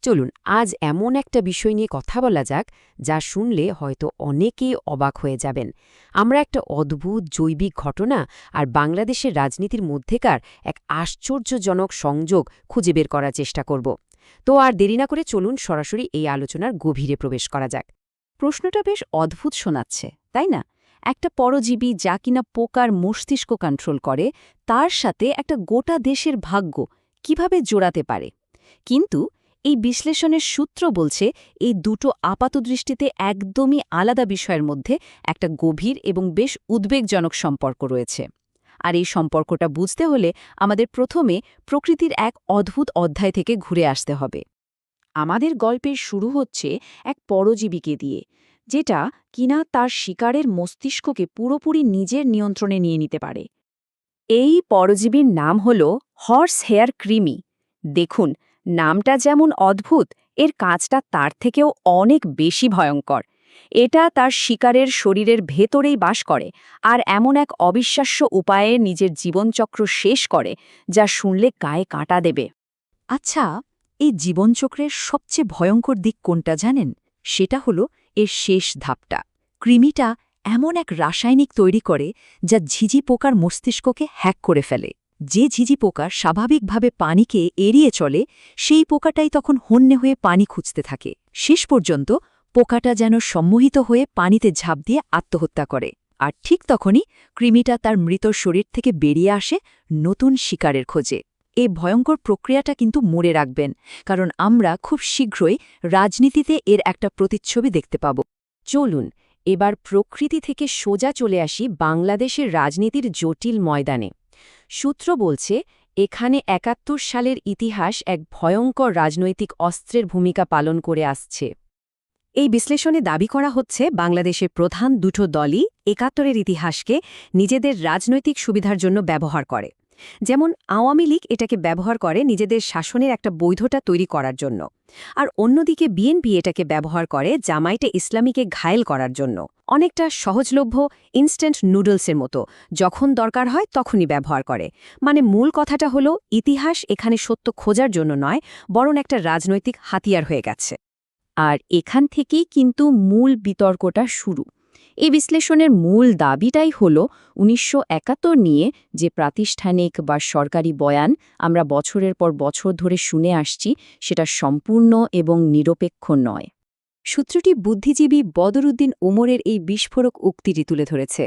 চলুন আজ এমন একটা বিষয় নিয়ে কথা বলা যাক যা শুনলে হয়তো অনেকেই অবাক হয়ে যাবেন। আমরা একটা অদ্ভুত জৈবিক ঘটনা আর বাংলাদেশের রাজনীতির মধ্যেকার এক আশ্চর্যজনক সংযোগ খুঁজে বের করার চেষ্টা করব। তো আর দেরি না করে চলুন সরাসরি এই আলোচনার গভীরে প্রবেশ করা যাক। প্রশ্নটা বেশ অদ্ভুত শোনাচ্ছে তাই না? একটা পরজীবী যা কিনা পোকার মস্তিষ্ক কন্ট্রোল করে, তার সাথে একটা গোটা দেশের ভাগ্য কিভাবে জোড়াতে পারে? কিন্তু এই বিশ্লেষণের সূত্র বলছে এই দুটো আপাতদৃষ্টিতে একদমই আলাদা বিষয়ের মধ্যে একটা গভীর এবং বেশ উদ্বেগজনক সম্পর্ক রয়েছে। আর এই সম্পর্কটা বুঝতে হলে আমাদের প্রথমে প্রকৃতির এক অদ্ভুত অধ্যায় থেকে ঘুরে আসতে হবে। আমাদের গল্পের শুরু হচ্ছে এক পরজীবীকে দিয়ে, যেটা কিনা তার শিকারের মস্তিষ্ককে পুরোপুরি নিজের নিয়ন্ত্রণে নিয়ে নিতে পারে। এই পরজীবীর নাম হল হর্স হেয়ার কৃমি। দেখুন, নামটা যেমন অদ্ভুত, এর কাজটা তার থেকেও অনেক বেশি ভয়ঙ্কর। এটা তার শিকারের শরীরের ভেতরেই বাস করে আর এমন এক অবিশ্বাস্য উপায়ে নিজের জীবনচক্র শেষ করে যা শুনলে গায়ে কাঁটা দেবে। আচ্ছা, এই জীবনচক্রের সবচেয়ে ভয়ঙ্কর দিক কোনটা জানেন? সেটা হলো এর শেষ ধাপটা। কৃমিটা এমন এক রাসায়নিক তৈরি করে যা ঝিঝি পোকার মস্তিষ্ককে হ্যাক করে ফেলে। যে ঝিঝি পোকা স্বাভাবিকভাবে পানিকে এড়িয়ে চলে, সেই পোকাটাই তখন হন্যে হয়ে পানি খুঁজতে থাকে। শেষ পর্যন্ত পোকাটা যেন সম্মোহিত হয়ে পানিতে ঝাঁপ দিয়ে আত্মহত্যা করে। আর ঠিক তখনই কৃমিটা তার মৃত শরীর থেকে বেরিয়ে আসে নতুন শিকারের খোঁজে। এই ভয়ঙ্কর প্রক্রিয়াটা কিন্তু মনে রাখবেন, কারণ আমরা খুব শীঘ্রই রাজনীতিতে এর একটা প্রতিচ্ছবি দেখতে পাব। চলুন এবার প্রকৃতি থেকে সোজা চলে আসি বাংলাদেশের রাজনীতির জটিল ময়দানে। সূত্র বলছে এখানে ৭১ সালের ইতিহাস এক ভয়ঙ্কর রাজনৈতিক অস্ত্রের ভূমিকা পালন করে আসছে। এই বিশ্লেষণে দাবি করা হচ্ছে বাংলাদেশের প্রধান দুটো দলই ৭১-এর ইতিহাসকে নিজেদের রাজনৈতিক সুবিধার জন্য ব্যবহার করে। যেমন আওয়ামী লীগ এটাকে ব্যবহার করে নিজেদের শাসনের একটা বৈধতা তৈরি করার জন্য, আর অন্যদিকে বিএনপি এটাকে ব্যবহার করে জামায়াতে ইসলামীকে ঘায়েল করার জন্য। অনেকটা সহজলভ্য ইনস্ট্যান্ট নুডলসের মতো, যখন দরকার হয় তখনই ব্যবহার করে। মানে মূল কথাটা হলো ইতিহাস এখানে সত্য খোঁজার জন্য নয়, বরং একটা রাজনৈতিক হাতিয়ার হয়ে গেছে। আর এখান থেকেই কিন্তু মূল বিতর্কটা শুরু। এই বিশ্লেষণের মূল দাবিটাই হল ১৯৭১ নিয়ে যে প্রাতিষ্ঠানিক বা সরকারি বয়ান আমরা বছরের পর বছর ধরে শুনে আসছি, সেটা সম্পূর্ণ এবং নিরপেক্ষ নয়। সূত্রটি বুদ্ধিজীবী বদরুদ্দিন ওমরের এই বিস্ফোরক উক্তিটি তুলে ধরেছে।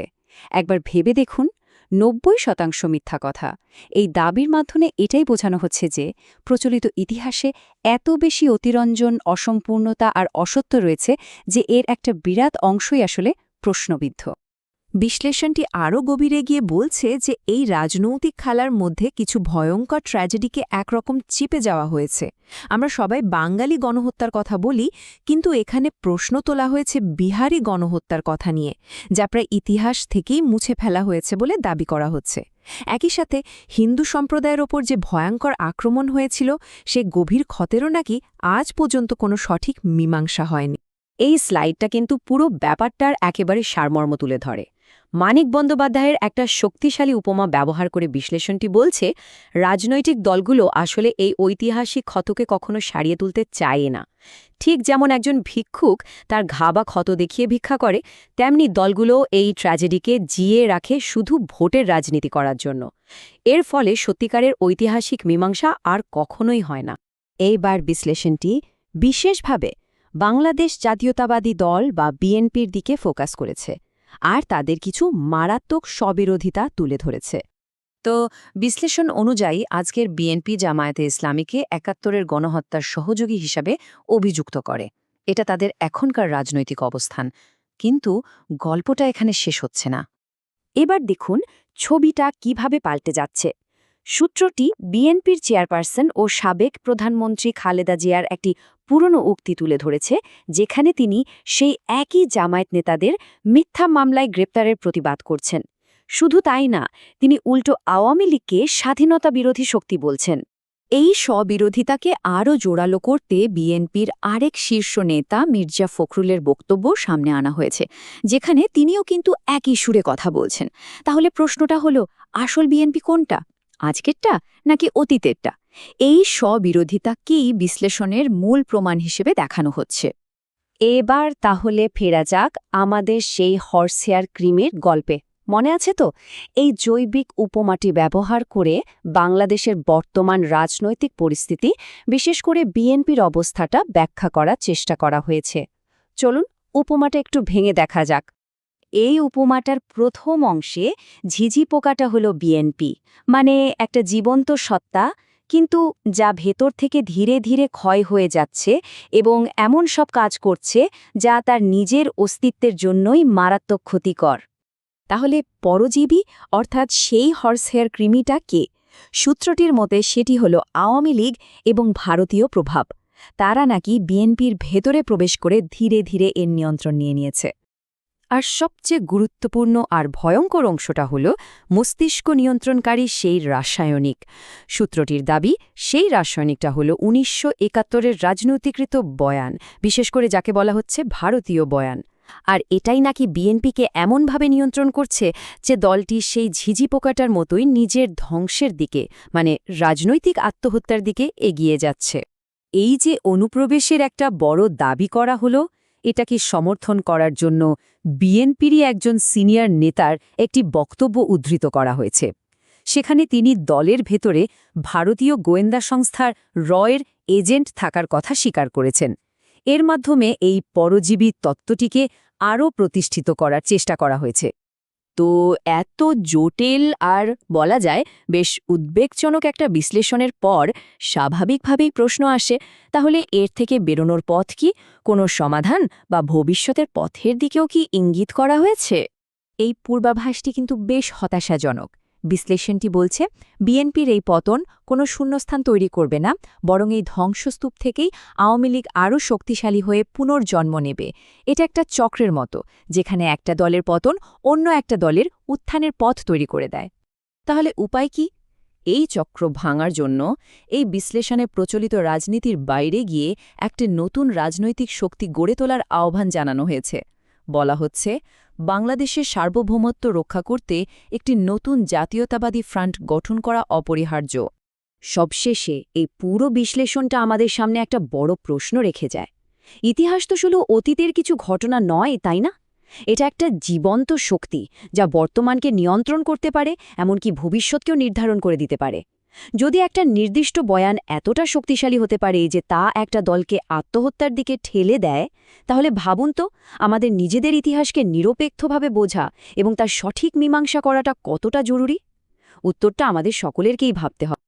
একবার ভেবে দেখুন, ৯০% মিথ্যা কথা। এই দাবির মাধ্যমে এটাই বোঝানো হচ্ছে যে প্রচলিত ইতিহাসে এত বেশি অতিরঞ্জন, অসম্পূর্ণতা আর অসত্য রয়েছে যে এর একটা বিরাট অংশই আসলে প্রশ্নবিদ্ধ। বিশ্লেষণটি আরও গভীরে গিয়ে বলছে যে এই রাজনৈতিক খেলার মধ্যে কিছু ভয়ঙ্কর ট্র্যাজেডিকে একরকম চিপে যাওয়া হয়েছে। আমরা সবাই বাঙালি গণহত্যার কথা বলি, কিন্তু এখানে প্রশ্ন তোলা হয়েছে বিহারি গণহত্যার কথা নিয়ে, যা প্রায় ইতিহাস থেকেই মুছে ফেলা হয়েছে বলে দাবি করা হচ্ছে। একই সাথে হিন্দু সম্প্রদায়ের ওপর যে ভয়ঙ্কর আক্রমণ হয়েছিল, সে গভীর ক্ষতেরও নাকি আজ পর্যন্ত কোনো সঠিক মীমাংসা হয়নি। এই স্লাইডটা কিন্তু পুরো ব্যাপারটার একেবারে সারমর্ম তুলে ধরে। মানিক বন্দ্যোপাধ্যায়ের একটা শক্তিশালী উপমা ব্যবহার করে বিশ্লেষণটি বলছে রাজনৈতিক দলগুলো আসলে এই ঐতিহাসিক ক্ষতকে কখনো সারিয়ে তুলতে চায় না। ঠিক যেমন একজন ভিক্ষুক তার ঘা বা ক্ষত দেখিয়ে ভিক্ষা করে, তেমনি দলগুলো এই ট্র্যাজেডিকে জিয়ে রাখে শুধু ভোটের রাজনীতি করার জন্য। এর ফলে সত্যিকারের ঐতিহাসিক মীমাংসা আর কখনোই হয় না। এইবার বিশ্লেষণটি বিশেষভাবে বাংলাদেশ জাতীয়তাবাদী দল বা বিএনপির দিকে ফোকাস করেছে আর তাদের কিছু মারাত্মক স্ববিরোধিতা তুলে ধরেছে। তো বিশ্লেষণ অনুযায়ী আজকের বিএনপি জামায়াতে ইসলামীকে ৭১-এর গণহত্যার সহযোগী হিসাবে অভিযুক্ত করে। এটা তাদের এখনকার রাজনৈতিক অবস্থান। কিন্তু গল্পটা এখানে শেষ হচ্ছে না। এবার দেখুন ছবিটা কিভাবে পাল্টে যাচ্ছে। সূত্রটি বিএনপির চেয়ারপারসন ও সাবেক প্রধানমন্ত্রী খালেদা জিয়ার একটি পুরনো উক্তি তুলে ধরেছে, যেখানে তিনি সেই একই জামায়াত নেতাদের মিথ্যা মামলায় গ্রেপ্তারের প্রতিবাদ করছেন। শুধু তাই না, তিনি উল্টো আওয়ামী লীগকে স্বাধীনতা বিরোধী শক্তি বলছেন। এই স্ববিরোধিতাকে আরও জোরালো করতে বিএনপির আরেক শীর্ষ নেতা মির্জা ফখরুলের বক্তব্য সামনে আনা হয়েছে, যেখানে তিনিও কিন্তু একই সুরে কথা বলছেন। তাহলে প্রশ্নটা হলো, আসল বিএনপি কোনটা? আজকেরটা নাকি অতীতেরটা? এই স্ববিরোধিতাকেই বিশ্লেষণের মূল প্রমাণ হিসেবে দেখানো হচ্ছে। এবার তাহলে ফেরা যাক আমাদের সেই হর্সহেয়ার ক্রিমের গল্পে। মনে আছে তো, এই জৈবিক উপমাটি ব্যবহার করে বাংলাদেশের বর্তমান রাজনৈতিক পরিস্থিতি, বিশেষ করে বিএনপির অবস্থাটা ব্যাখ্যা করার চেষ্টা করা হয়েছে। চলুন উপমাটা একটু ভেঙে দেখা যাক। এই উপমাটার প্রথম অংশে ঝিঝি পোকাটা হলো বিএনপি, মানে একটা জীবন্ত সত্তা, কিন্তু যা ভেতর থেকে ধীরে ধীরে ক্ষয় হয়ে যাচ্ছে এবং এমন সব কাজ করছে যা তার নিজের অস্তিত্বের জন্যই মারাত্মক ক্ষতিকর। তাহলে পরজীবী অর্থাৎ সেই হর্সহেয়ার কৃমিটা কে? সূত্রটির মতে সেটি হল আওয়ামী লীগ এবং ভারতীয় প্রভাব। তারা নাকি বিএনপির ভেতরে প্রবেশ করে ধীরে ধীরে এর নিয়ন্ত্রণ নিয়ে নিয়েছে। আর সবচেয়ে গুরুত্বপূর্ণ আর ভয়ঙ্কর অংশটা হল মস্তিষ্ক নিয়ন্ত্রণকারী সেই রাসায়নিক। সূত্রটির দাবি, সেই রাসায়নিকটা হল ১৯৭১-এর রাজনৈতিকৃত বয়ান, বিশেষ করে যাকে বলা হচ্ছে ভারতীয় বয়ান। আর এটাই নাকি বিএনপিকে এমনভাবে নিয়ন্ত্রণ করছে যে দলটি সেই ঝিঝি পোকাটার মতোই নিজের ধ্বংসের দিকে, মানে রাজনৈতিক আত্মহত্যার দিকে এগিয়ে যাচ্ছে। এই যে অনুপ্রবেশের একটা বড় দাবি করা হলো, এটাকে সমর্থন করার জন্য বিএনপিরই একজন সিনিয়র নেতার একটি বক্তব্য উদ্ধৃত করা হয়েছে। সেখানে তিনি দলের ভেতরে ভারতীয় গোয়েন্দা সংস্থার রয়ের এজেন্ট থাকার কথা স্বীকার করেছেন। এর মাধ্যমে এই পরজীবী তত্ত্বটিকে আরও প্রতিষ্ঠিত করার চেষ্টা করা হয়েছে। তো এত জটিল আর বলা যায় বেশ উদ্বেগজনক একটা বিশ্লেষণের পর স্বাভাবিকভাবেই প্রশ্ন আসে, তাহলে এর থেকে বেরোনোর পথ কি? কোনো সমাধান বা ভবিষ্যতের পথের দিকেও কি ইঙ্গিত করা হয়েছে? এই পূর্বাভাসটি কিন্তু বেশ হতাশাজনক। বিশ্লেষণটি বলছে বিএনপির এই পতন কোনো শূন্যস্থান তৈরি করবে না, বরং এই ধ্বংসস্তূপ থেকেই আওয়ামী লীগ আরও শক্তিশালী হয়ে পুনর্জন্ম নেবে। এটা একটা চক্রের মতো, যেখানে একটা দলের পতন অন্য একটা দলের উত্থানের পথ তৈরি করে দেয়। তাহলে উপায় কি? এই চক্র ভাঙার জন্য এই বিশ্লেষণে প্রচলিত রাজনীতির বাইরে গিয়ে একটি নতুন রাজনৈতিক শক্তি গড়ে তোলার আহ্বান জানানো হয়েছে। বলা হচ্ছে, বাংলাদেশের সার্বভৌমত্ব রক্ষা করতে একটি নতুন জাতীয়তাবাদী ফ্রন্ট গঠন করা অপরিহার্য। সবশেষে এই পুরো বিশ্লেষণটা আমাদের সামনে একটা বড় প্রশ্ন রেখে যায়। ইতিহাস তো শুধু অতীতের কিছু ঘটনা নয়, তাই না? এটা একটা জীবন্ত শক্তি যা বর্তমানকে নিয়ন্ত্রণ করতে পারে, এমনকি ভবিষ্যৎকেও নির্ধারণ করে দিতে পারে। যদি একটা নির্দিষ্ট বয়ান এতটা শক্তিশালী হতে পারে যে তা একটা দলকে আত্মহত্যার দিকে ঠেলে দেয়, তাহলে ভাবুন তো, আমাদের নিজেদের ইতিহাসকে নিরপেক্ষভাবে বোঝা এবং তার সঠিক মীমাংসা করাটা কতটা জরুরি। উত্তরটা আমাদের সকলেরকেই ভাবতে হবে।